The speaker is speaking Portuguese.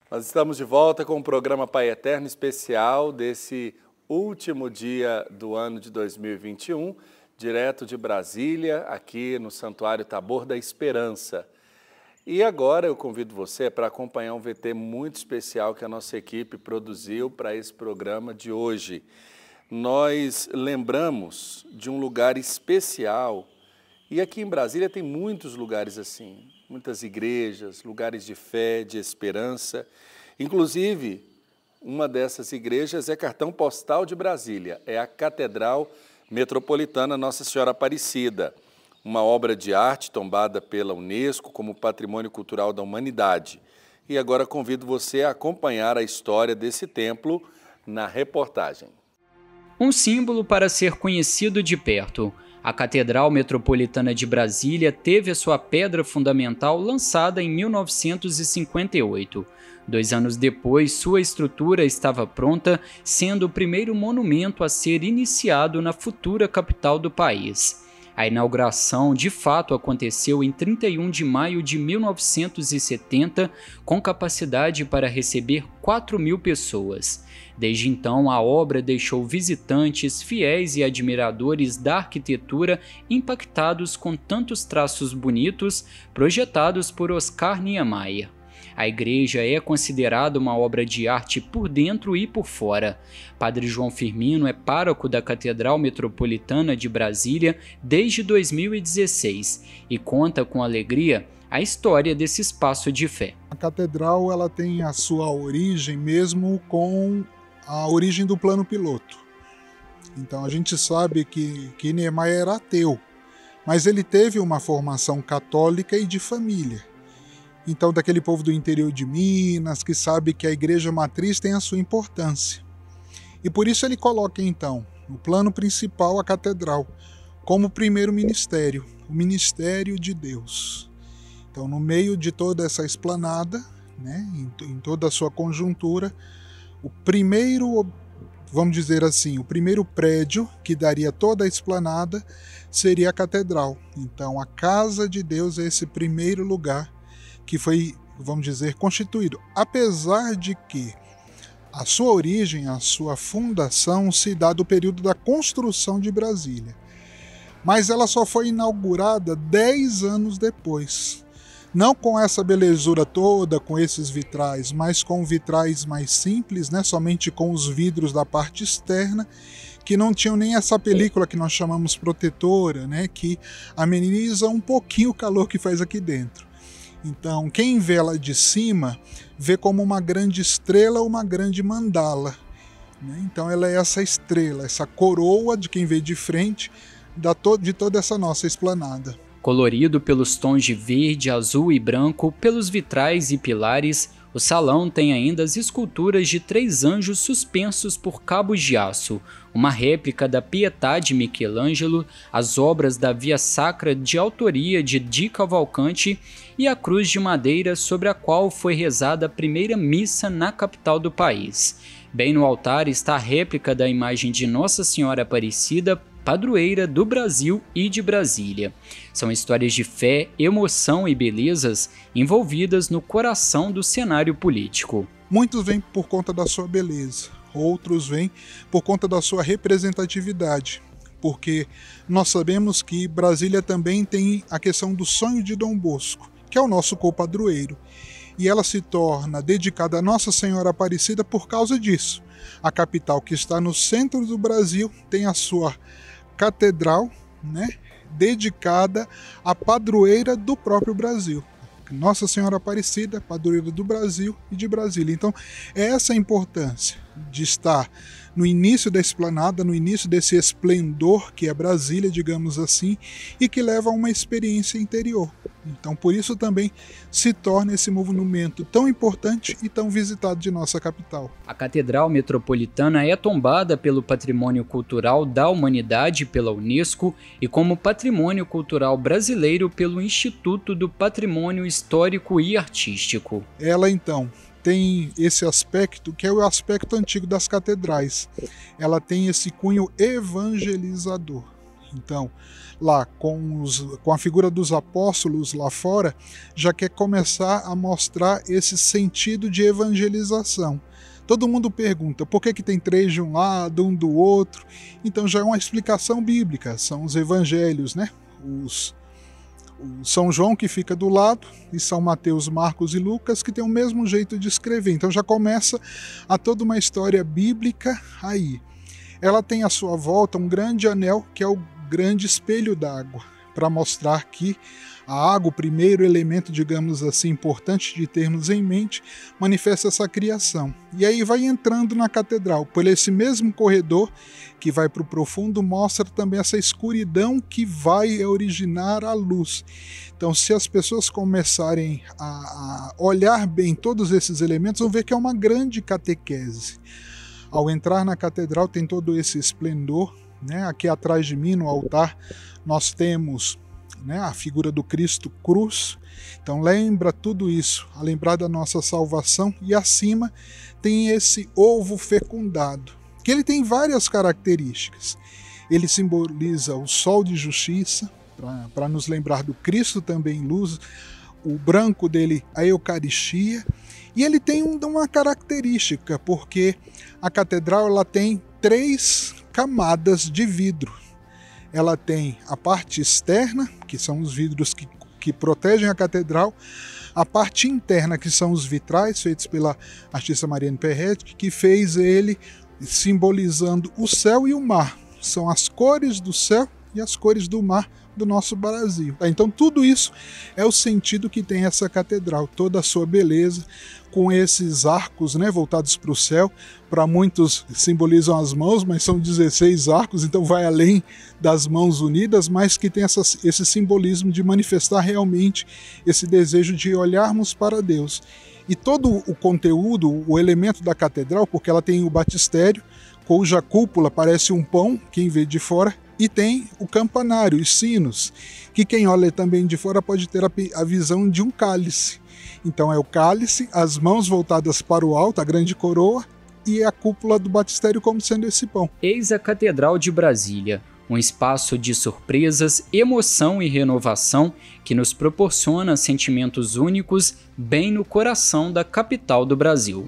Nós estamos de volta com o programa Pai Eterno especial desse último dia do ano de 2021, direto de Brasília, aqui no Santuário Tabor da Esperança. E agora eu convido você para acompanhar um VT muito especial que a nossa equipe produziu para esse programa de hoje. Nós lembramos de um lugar especial, e aqui em Brasília tem muitos lugares assim, muitas igrejas, lugares de fé, de esperança. Inclusive, uma dessas igrejas é cartão postal de Brasília, é a Catedral Metropolitana Nossa Senhora Aparecida, uma obra de arte tombada pela Unesco como Patrimônio Cultural da Humanidade. E agora convido você a acompanhar a história desse templo na reportagem. Um símbolo para ser conhecido de perto. A Catedral Metropolitana de Brasília teve a sua pedra fundamental lançada em 1958. 2 anos depois, sua estrutura estava pronta, sendo o primeiro monumento a ser iniciado na futura capital do país. A inauguração, de fato, aconteceu em 31 de maio de 1970, com capacidade para receber 4.000 pessoas. Desde então, a obra deixou visitantes, fiéis e admiradores da arquitetura impactados com tantos traços bonitos projetados por Oscar Niemeyer. A igreja é considerada uma obra de arte por dentro e por fora. Padre João Firmino é pároco da Catedral Metropolitana de Brasília desde 2016 e conta com alegria a história desse espaço de fé. A catedral ela tem a sua origem mesmo com a origem do plano piloto. Então a gente sabe que Niemeyer era ateu, mas ele teve uma formação católica e de família. Então, daquele povo do interior de Minas, que sabe que a igreja matriz tem a sua importância. E por isso ele coloca, então, no plano principal a catedral, como primeiro ministério, o ministério de Deus. Então, no meio de toda essa esplanada, né, em toda a sua conjuntura, o primeiro, vamos dizer assim, o primeiro prédio que daria toda a esplanada seria a catedral. Então, a casa de Deus é esse primeiro lugar que foi, vamos dizer, constituído, apesar de que a sua origem, a sua fundação se dá do período da construção de Brasília. Mas ela só foi inaugurada 10 anos depois. Não com essa belezura toda, com esses vitrais, mas com vitrais mais simples, né? Somente com os vidros da parte externa, que não tinham nem essa película que nós chamamos protetora, né? Que ameniza um pouquinho o calor que faz aqui dentro. Então, quem vê ela de cima, vê como uma grande estrela ou uma grande mandala. Né? Então, ela é essa estrela, essa coroa de quem vê de frente de toda essa nossa esplanada. Colorido pelos tons de verde, azul e branco, pelos vitrais e pilares, o salão tem ainda as esculturas de 3 anjos suspensos por cabos de aço, uma réplica da Pietà de Michelangelo, as obras da Via Sacra de autoria de Di Cavalcanti e a cruz de madeira sobre a qual foi rezada a primeira missa na capital do país. Bem no altar está a réplica da imagem de Nossa Senhora Aparecida, padroeira do Brasil e de Brasília. São histórias de fé, emoção e belezas envolvidas no coração do cenário político. Muitos vêm por conta da sua beleza, outros vêm por conta da sua representatividade, porque nós sabemos que Brasília também tem a questão do sonho de Dom Bosco, que é o nosso copadroeiro, e ela se torna dedicada a Nossa Senhora Aparecida por causa disso. A capital, que está no centro do Brasil, tem a sua catedral, né, dedicada à padroeira do próprio Brasil. Nossa Senhora Aparecida, padroeira do Brasil e de Brasília. Então, é essa a importância de estar no início da esplanada, no início desse esplendor que é Brasília, digamos assim, e que leva a uma experiência interior. Então, por isso também se torna esse monumento tão importante e tão visitado de nossa capital. A Catedral Metropolitana é tombada pelo Patrimônio Cultural da Humanidade pela Unesco e como Patrimônio Cultural Brasileiro pelo Instituto do Patrimônio Histórico e Artístico. Ela, então, tem esse aspecto que é o aspecto antigo das catedrais. Ela tem esse cunho evangelizador. Então, lá com a figura dos apóstolos lá fora, já quer começar a mostrar esse sentido de evangelização. Todo mundo pergunta por que tem 3 de um lado, 1 do outro. Então já é uma explicação bíblica, são os evangelhos, né? O São João, que fica do lado, e São Mateus, Marcos e Lucas, que tem o mesmo jeito de escrever. Então já começa a toda uma história bíblica aí. Ela tem à sua volta um grande anel, que é o grande espelho d'água, para mostrar que a água, o primeiro elemento, digamos assim, importante de termos em mente, manifesta essa criação. E aí vai entrando na catedral. Por esse mesmo corredor que vai para o profundo, mostra também essa escuridão que vai originar a luz. Então, se as pessoas começarem a olhar bem todos esses elementos, vão ver que é uma grande catequese. Ao entrar na catedral tem todo esse esplendor, né? Aqui atrás de mim, no altar, nós temos, né, a figura do Cristo cruz. Então lembra tudo isso, a lembrar da nossa salvação. E acima tem esse ovo fecundado, que ele tem várias características. Ele simboliza o sol de justiça, para nos lembrar do Cristo também luz. O branco dele, a Eucaristia. E ele tem uma característica, porque a catedral ela tem 3 camadas de vidro. Ela tem a parte externa, que são os vidros que protegem a catedral, a parte interna, que são os vitrais feitos pela artista Mariane Perret, que fez ele simbolizando o céu e o mar. São as cores do céu e as cores do mar do nosso Brasil. Então tudo isso é o sentido que tem essa catedral, toda a sua beleza, com esses arcos, né, voltados para o céu. Para muitos simbolizam as mãos, mas são 16 arcos, então vai além das mãos unidas, mas que tem esse simbolismo de manifestar realmente esse desejo de olharmos para Deus. E todo o conteúdo, o elemento da catedral, porque ela tem o batistério, cuja cúpula parece um pão, quem vê de fora, e tem o campanário, os sinos, que quem olha também de fora pode ter a visão de um cálice. Então é o cálice, as mãos voltadas para o alto, a grande coroa, e a cúpula do batistério como sendo esse pão. Eis a Catedral de Brasília, um espaço de surpresas, emoção e renovação que nos proporciona sentimentos únicos bem no coração da capital do Brasil.